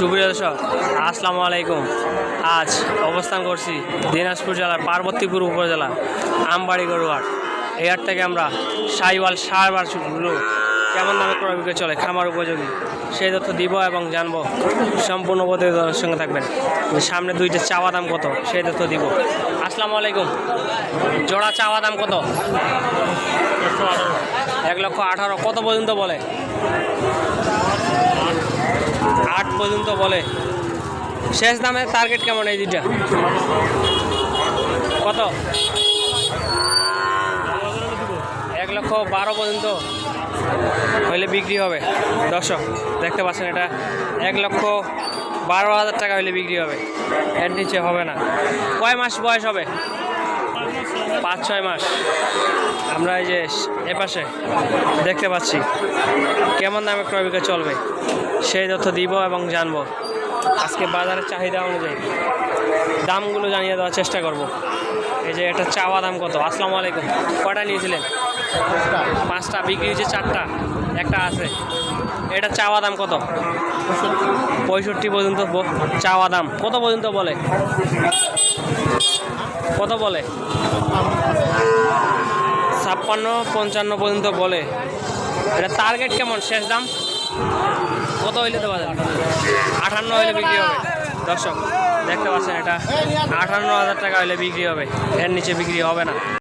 সুপ্রিয় দর্শক, আসসালামু আলাইকুম। আজ অবস্থান করছি দিনাজপুর জেলার পার্বতীপুর উপজেলা আমবাড়ি গরুহাট। এই হাট থেকে আমরা সাইওয়াল সারবারগুলো কেমন দামে ক্রয় বিক্রয় চলে, খামার উপযোগী, সেই তথ্য দিব এবং জানবো। সম্পূর্ণ প্রতিবেদনের সঙ্গে থাকবেন। সামনে দুইটা চাওয়া দাম কত, সেই তথ্য দিব। আসসালামু আলাইকুম। জোড়া চাওয়া দাম কত? 1,18,000। কত পর্যন্ত বলে? 8 পর্যন্ত বলে। শেষ দামের টার্গেট কেমন এই দুইটা? কত? 1,12,000 পর্যন্ত হইলে বিক্রি হবে। দর্শক দেখতে পাচ্ছেন, এটা 1,12,000 টাকা হইলে বিক্রি হবে, এর নিচে হবে না। কয় মাস বয়স হবে? 5-6 মাস। আমরা এই যে এপাশে দেখতে পাচ্ছি কেমন দামে ক্রয় বিক্রয় চলবে, সেই তথ্য দিব এবং জানবো। আজকে বাজারের চাহিদা অনুযায়ী দামগুলো জানিয়ে দেওয়ার চেষ্টা করব। এই যে এটা চাওয়া দাম কত? আসসালামু আলাইকুম। কয়টা নিয়েছিলেন? 5টা, বিক্রি হয়েছে 4টা, একটা আছে। এটা চাওয়া দাম কত? 65 পর্যন্ত চাওয়া দাম। কত পর্যন্ত বলে? কত বলে? 56-55 পর্যন্ত বলে। এটা টার্গেট কেমন? শেষ দাম কত হইলে দেওয়া যাবে? 58 হইলে বিক্রি হবে। দর্শক দেখতে পাচ্ছেন, এটা 58,000 টাকা হইলে বিক্রি হবে, এর নিচে বিক্রি হবে না।